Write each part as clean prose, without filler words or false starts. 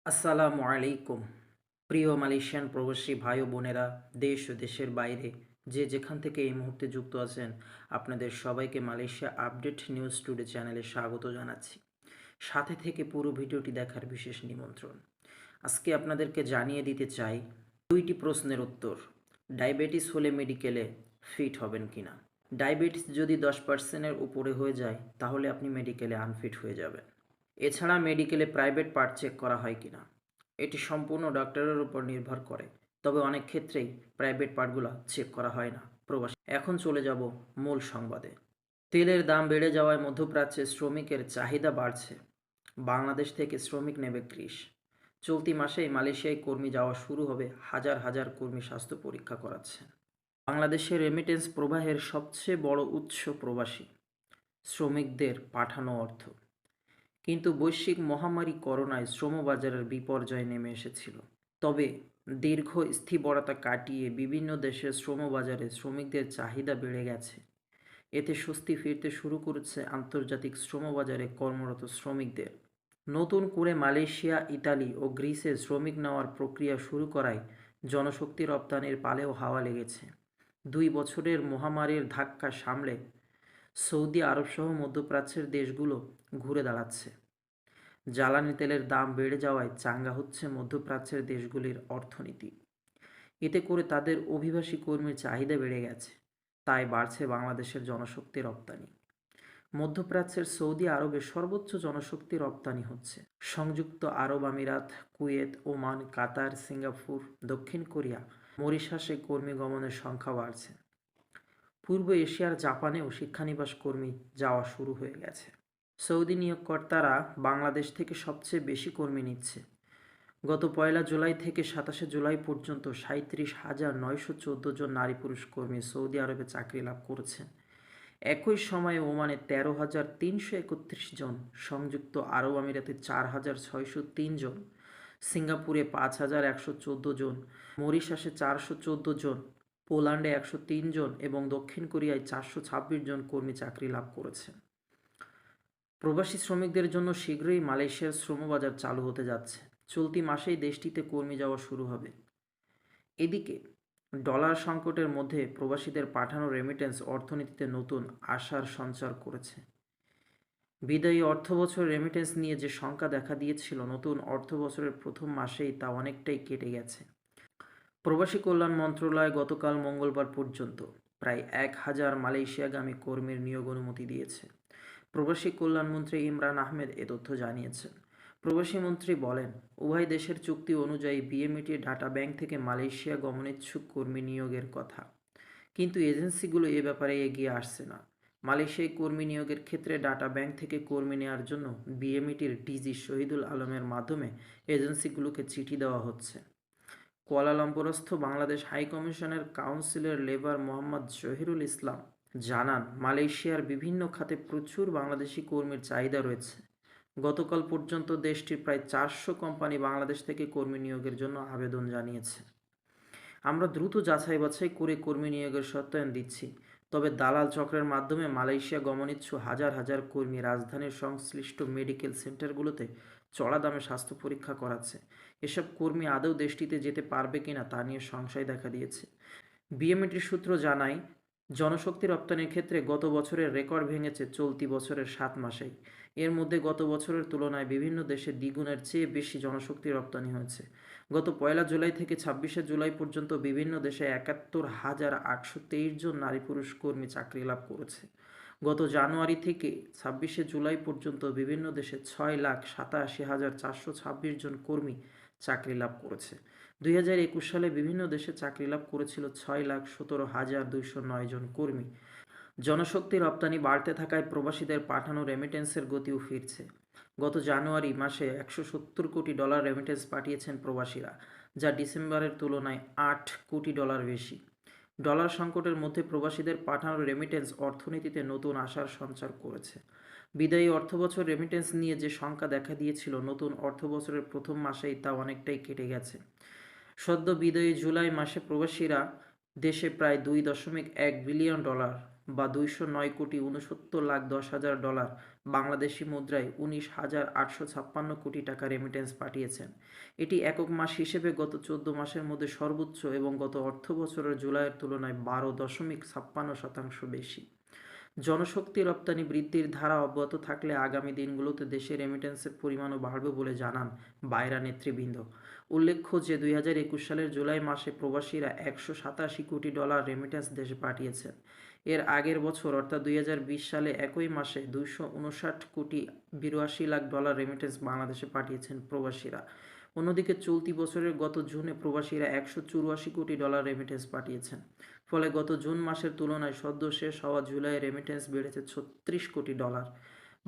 আসসালামু আলাইকুম। প্রিয় মালয়েশিয়ান প্রবাসী ভাই ও বোনেরা, দেশ ও দেশের বাইরে যে যেখান থেকে এই মুহূর্তে যুক্ত আছেন, আপনাদের সবাইকে মালয়েশিয়া আপডেট নিউজ টুডে চ্যানেলে স্বাগত জানাচ্ছি। সাথে থেকে পুরো ভিডিওটি দেখার বিশেষ নিমন্ত্রণ। আজকে আপনাদেরকে জানিয়ে দিতে চাই 2টি প্রশ্নের উত্তর। ডায়াবেটিস হলে মেডিকেলে ফিট হবেন কিনা? ডায়াবেটিস যদি 10%-এর উপরে হয়ে যায় তাহলে আপনি মেডিকেলে আনফিট হয়ে যাবেন। এছাড়া মেডিকেলে প্রাইভেট পার্ট চেক করা হয় কিনা, এটি সম্পূর্ণ ডক্টরের উপর নির্ভর করে, তবে অনেক ক্ষেত্রেই প্রাইভেট পার্টগুলো চেক করা হয় না প্রবাসী। এখন চলে যাব মূল সংবাদে। তেলের দাম বেড়ে যাওয়ায় মধ্যপ্রাচ্যে শ্রমিকের চাহিদা বাড়ছে। বাংলাদেশ থেকে শ্রমিক নেবে গ্রিস। চলতি মাসেই মালয়েশিয়ায় কর্মী যাওয়া শুরু হবে, হাজার হাজার কর্মী স্বাস্থ্য পরীক্ষা করাচ্ছেন। বাংলাদেশের রেমিটেন্স প্রবাহের সবচেয়ে বড় উৎস প্রবাসী শ্রমিকদের পাঠানো অর্থ। কিন্তু বৈশ্বিক মহামারী করোনায় শ্রমবাজারের বিপর্যয় নেমে এসেছিল। তবে দীর্ঘ স্থিবরতা কাটিয়ে বিভিন্ন দেশের শ্রমবাজারে শ্রমিকদের চাহিদা বেড়ে গেছে। এতে স্বস্তি ফিরতে শুরু করেছে আন্তর্জাতিক শ্রমবাজারে কর্মরত শ্রমিকদের। নতুন করে মালয়েশিয়া, ইতালি ও গ্রিসে শ্রমিক নেওয়ার প্রক্রিয়া শুরু করায় জনশক্তি রপ্তানির পালেও হাওয়া লেগেছে। 2 বছরের মহামারীর ধাক্কা সামলে সৌদি আরবসহ মধ্যপ্রাচ্যের দেশগুলো ঘুরে দাঁড়াচ্ছে। জ্বালানি তেলের দাম বেড়ে যাওয়ায় চাঙ্গা হচ্ছে মধ্যপ্রাচ্যের দেশগুলির অর্থনীতি। এতে করে তাদের অভিবাসী কর্মীর চাহিদা বেড়ে গেছে, তাই বাড়ছে বাংলাদেশের জনশক্তি রপ্তানি। মধ্যপ্রাচ্যের সৌদি আরবে সর্বোচ্চ জনশক্তি রপ্তানি হচ্ছে। সংযুক্ত আরব আমিরাত, কুয়েত, ওমান, কাতার, সিঙ্গাপুর, দক্ষিণ কোরিয়া, মরিশাসে কর্মী গমনের সংখ্যা বাড়ছে। পূর্ব এশিয়ার জাপানেও শিক্ষানিবাস কর্মী যাওয়া শুরু হয়ে গেছে। সৌদি নিয়োগকর্তারা বাংলাদেশ থেকে সবচেয়ে বেশি কর্মী নিচ্ছে। গত 1 জুলাই থেকে 27 জুলাই পর্যন্ত 37,914 জন নারী পুরুষ কর্মী সৌদি আরবে চাকরি লাভ করেছেন। একই সময়ে ওমানে 13,331 জন, সংযুক্ত আরব আমিরাতে 4,603 জন, সিঙ্গাপুরে 5,114 জন, মরিশাসে 414 জন, পোল্যান্ডে 103 জন এবং দক্ষিণ কোরিয়ায় 426 জন কর্মী চাকরি লাভ করেছেন। প্রবাসী শ্রমিকদের জন্য শীঘ্রই মালয়েশিয়ার শ্রমবাজার চালু হতে যাচ্ছে। চলতি মাসেই দেশটিতে কর্মী যাওয়া শুরু হবে। এদিকে ডলার সংকটের মধ্যে প্রবাসীদের পাঠানো রেমিটেন্স অর্থনীতিতে নতুন আশার সঞ্চার করেছে। বিদায়ী অর্থবছর রেমিটেন্স নিয়ে যে শঙ্কা দেখা দিয়েছিল নতুন অর্থবছরের প্রথম মাসেই তা অনেকটাই কেটে গেছে। প্রবাসী কল্যাণ মন্ত্রণালয় গতকাল মঙ্গলবার পর্যন্ত প্রায় 1,000 মালয়েশিয়াগামী কর্মীর নিয়োগ অনুমতি দিয়েছে। প্রবাসী কল্যাণমন্ত্রী ইমরান আহমেদ এ তথ্য জানিয়েছেন। প্রবাসী মন্ত্রী বলেন, উভয় দেশের চুক্তি অনুযায়ী বিএমইটি ডাটা ব্যাংক থেকে মালয়েশিয়া গমনেচ্ছুক কর্মী নিয়োগের কথা, কিন্তু এজেন্সিগুলো এ ব্যাপারে এগিয়ে আসছে না। মালয়েশিয়ায় কর্মী নিয়োগের ক্ষেত্রে ডাটা ব্যাংক থেকে কর্মী নেওয়ার জন্য বিএমইটির ডিজি শহীদুল আলমের মাধ্যমে এজেন্সিগুলোকে চিঠি দেওয়া হচ্ছে। কুয়ালালামপুরস্থ বাংলাদেশ হাইকমিশনের কাউন্সিলর লেবার মোহাম্মদ জহিরুল ইসলাম জানান, মালয়েশিয়ার বিভিন্ন খাতে প্রচুর বাংলাদেশি কর্মীর চাহিদা রয়েছে। গতকাল পর্যন্ত দেশটির প্রায় 400 কোম্পানি বাংলাদেশ থেকে কর্মী নিয়োগের জন্য আবেদন জানিয়েছে। আমরা দ্রুত যাচাই বাছাই করে কর্মী নিয়োগের সত্যায়ন দিচ্ছি। তবে দালাল চক্রের মাধ্যমে মালয়েশিয়া গমনেচ্ছু হাজার হাজার কর্মী রাজধানীর সংশ্লিষ্ট মেডিকেল সেন্টারগুলোতে চড়া দামে স্বাস্থ্য পরীক্ষা করাচ্ছে। এসব কর্মী আদৌ দেশটিতে যেতে পারবে কিনা তা নিয়ে সংশয় দেখা দিয়েছে। বিএমইটির সূত্র জানায়, জনশক্তি রপ্তানির ক্ষেত্রে গত বছরের রেকর্ড ভেঙেছে চলতি বছরের 7 মাসেই। এর মধ্যে গত বছরের তুলনায় বিভিন্ন দেশে দ্বিগুণের চেয়ে বেশি জনশক্তি রপ্তানি হয়েছে। গত 1 জুলাই থেকে 26 জুলাই পর্যন্ত বিভিন্ন দেশে 71,823 জন নারী পুরুষ কর্মী চাকরি লাভ করেছে। গত জানুয়ারি থেকে 26 জুলাই পর্যন্ত বিভিন্ন দেশে 6,87,426 জন কর্মী চাকরি লাভ করেছে। 2021 সালে বিভিন্ন দেশে চাকরি লাভ করেছিল 6,17,209 জন কর্মী। জনশক্তি রপ্তানি বাড়তে থাকায় প্রবাসীদের পাঠানো রেমিটেন্সের গতিও ফিরছে। গত জানুয়ারি মাসে $170 কোটি রেমিটেন্স পাঠিয়েছেন প্রবাসীরা, যা ডিসেম্বরের তুলনায় $8 কোটি বেশি। ডলার সংকটের মধ্যে প্রবাসীদের পাঠানো রেমিটেন্স অর্থনীতিতে নতুন আশার সঞ্চার করেছে। বিদায়ী অর্থবছর রেমিটেন্স নিয়ে যে শঙ্কা দেখা দিয়েছিল নতুন অর্থবছরের প্রথম মাসেই তা অনেকটাই কেটে গেছে। সদ্য বিদায়ী জুলাই মাসে প্রবাসীরা দেশে প্রায় $2.1 বিলিয়ন বা 209,69,10,000 ডলার বাংলাদেশি মুদ্রায় 19,856 কোটি টাকা রেমিটেন্স পাঠিয়েছেন। এটি একক মাস হিসেবে গত 14 মাসের মধ্যে সর্বোচ্চ এবং গত অর্থবছরের জুলাইয়ের তুলনায় 12.56% বেশি। জনশক্তি রপ্তানি বৃদ্ধির ধারা অব্যাহত থাকলে আগামী দিনগুলোতে দেশে রেমিটেন্সের পরিমাণও বাড়বে বলে জানান বায়রা নেতৃবৃন্দ। উল্লেখ্য যে 2021 সালের জুলাই মাসে প্রবাসীরা 187 কোটি ডলার রেমিটেন্স দেশে পাঠিয়েছেন। এর আগের বছর অর্থাৎ 2020 সালে একই মাসে 259,82,00,000 ডলার রেমিটেন্স বাংলাদেশে পাঠিয়েছেন প্রবাসীরা। অন্যদিকে চলতি বছরের গত জুনে প্রবাসীরা 184 কোটি ডলার রেমিটেন্স পাঠিয়েছেন। ফলে গত জুন মাসের তুলনায় সদ্য শেষ হওয়া জুলাই রেমিটেন্স বেড়েছে 36 কোটি ডলার।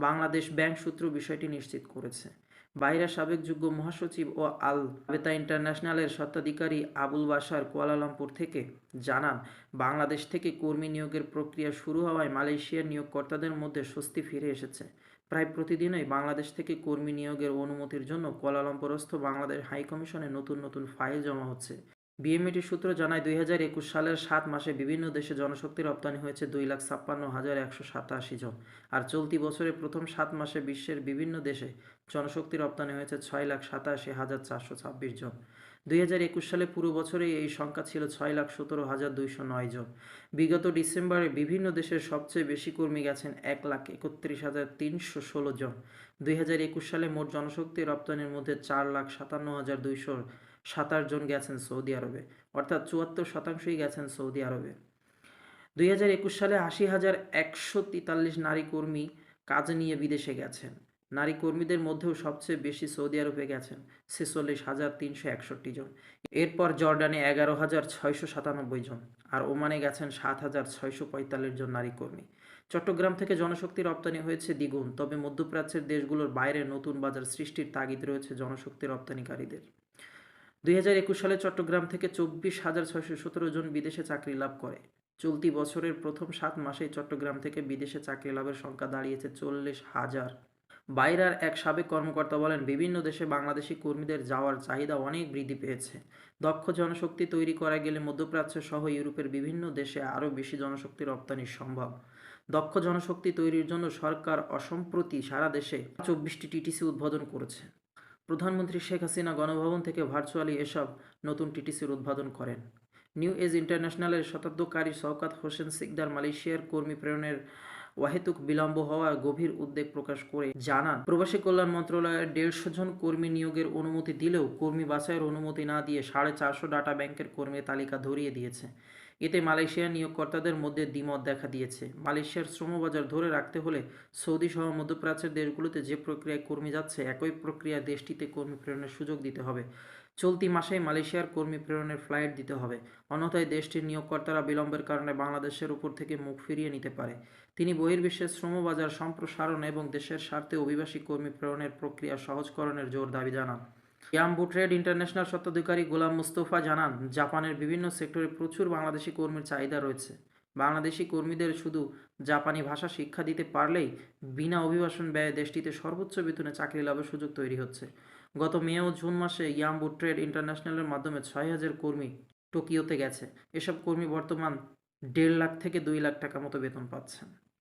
বাংলাদেশ ব্যাংক সূত্র বিষয়টি নিশ্চিত করেছে। বাইরা সাবেক যুগ্ম মহাসচিব ও আল রাবেতা ইন্টারন্যাশনালের স্বত্বাধিকারী আবুল বাশার কুয়ালালামপুর থেকে জানান, বাংলাদেশ থেকে কর্মী নিয়োগের প্রক্রিয়া শুরু হওয়ায় মালয়েশিয়ার নিয়োগকর্তাদের মধ্যে স্বস্তি ফিরে এসেছে। প্রায় প্রতিদিনই বাংলাদেশ থেকে কর্মী নিয়োগের অনুমতির জন্য কুয়ালালামপুরস্থ বাংলাদেশ হাইকমিশনে নতুন নতুন ফাইল জমা হচ্ছে। বিএমইটি সূত্র জানায় 2021 সালের 7 মাসে বিভিন্ন দেশে জনশক্তি রপ্তানি হয়েছে 2,56,187 জন। আর চলতি বছরের প্রথম 7 মাসে বিশ্বের বিভিন্ন দেশে জনশক্তি রপ্তানি হয়েছে 6,87,426 জন। 2021 সালে পুরো বছরে এই সংখ্যা ছিল 6,17,209 জন। বিগত ডিসেম্বরে বিভিন্ন দেশের সবচেয়ে বেশি কর্মী গেছেন 1,31,316 জন। 2021 সালে মোট জনশক্তি রপ্তানির মধ্যে 4,57,227 জন গেছেন সৌদি আরবে, অর্থাৎ 74%ই গেছেন সৌদি আরবে। 2021 সালে 80,143 নারী কর্মী কাজ নিয়ে বিদেশে গেছেন। নারী কর্মীদের মধ্যেও সবচেয়ে বেশি সৌদি আরবে গেছেন 46,361 জন। এরপর জর্ডানে 11,697 জন, আর ওমানে গেছেন 7,645 জন নারী কর্মী। চট্টগ্রাম থেকে জনশক্তি রপ্তানি হয়েছে দ্বিগুণ, তবে মধ্যপ্রাচ্যের দেশগুলোর বাইরে নতুন বাজার সৃষ্টির তাগিদ রয়েছে জনশক্তি রপ্তানিকারীদের। 2021 সালে চট্টগ্রাম থেকে 24,617 জন বিদেশে চাকরি লাভ করে। চলতি বছরের প্রথম 7 মাসেই চট্টগ্রাম থেকে বিদেশে চাকরি লাভের সংখ্যা দাঁড়িয়েছে 40,000। বাইরার এক সাবেক কর্মকর্তা বলেন, বিভিন্ন দেশে বাংলাদেশি কর্মীদের যাওয়ার চাহিদা অনেক বৃদ্ধি পেয়েছে। দক্ষ জনশক্তি তৈরি করা গেলে মধ্যপ্রাচ্য সহ ইউরোপের বিভিন্ন দেশে আরও বেশি জনশক্তি রপ্তানি সম্ভব। দক্ষ জনশক্তি তৈরির জন্য সরকার অসম্প্রতি সারা দেশে 24টি টিটিসি উদ্বোধন করেছে। প্রধানমন্ত্রী শেখ হাসিনা গণভবন থেকে ভার্চুয়ালি এসব নতুন টিটিসির উদ্বোধন করেন। নিউ এজ ইন্টারন্যাশনালের শতাব্দকারী শওকত হোসেন সিকদার মালয়েশিয়ার কর্মী প্রেরণের অহেতুক বিলম্ব হওয়ায় গভীর উদ্বেগ প্রকাশ করে জানান, প্রবাসী কল্যাণ মন্ত্রণালয়ের 150 জন কর্মী নিয়োগের অনুমতি দিলেও কর্মী বাছাইয়ের অনুমতি না দিয়ে 450 ডাটা ব্যাংকের কর্মীর তালিকা ধরিয়ে দিয়েছে। এতে মালয়েশিয়ার নিয়োগকর্তাদের মধ্যে দ্বিমত দেখা দিয়েছে। মালয়েশিয়ার শ্রমবাজার ধরে রাখতে হলে সৌদি সহ মধ্যপ্রাচ্যের দেশগুলোতে যে প্রক্রিয়ায় কর্মী যাচ্ছে একই প্রক্রিয়া দেশটিতে কর্মী প্রেরণের সুযোগ দিতে হবে। চলতি মাসেই মালয়েশিয়ার কর্মী প্রেরণের ফ্লাইট দিতে হবে, অন্যথায় দেশটির নিয়োগকর্তারা বিলম্বের কারণে বাংলাদেশের উপর থেকে মুখ ফিরিয়ে নিতে পারে। তিনি বহির্বিশ্বের শ্রমবাজার সম্প্রসারণ এবং দেশের স্বার্থে অভিবাসী কর্মী প্রেরণের প্রক্রিয়া সহজকরণের জোর দাবি জানান। ইয়াম্বু ট্রেড ইন্টারন্যাশনাল স্বত্বাধিকারী গোলাম মুস্তফা জানান, জাপানের বিভিন্ন সেক্টরে প্রচুর বাংলাদেশি কর্মীর চাহিদা রয়েছে। বাংলাদেশি কর্মীদের শুধু জাপানি ভাষা শিক্ষা দিতে পারলেই বিনা অভিবাসন ব্যয়ে দেশটিতে সর্বোচ্চ বেতনে চাকরি লাভের সুযোগ তৈরি হচ্ছে। গত মে ও জুন মাসে ইয়াম্বু ট্রেড ইন্টারন্যাশনালের মাধ্যমে 6,000 কর্মী টোকিওতে গেছে। এসব কর্মী বর্তমান 1.5 লাখ থেকে 2 লাখ টাকা মতো বেতন পাচ্ছেন।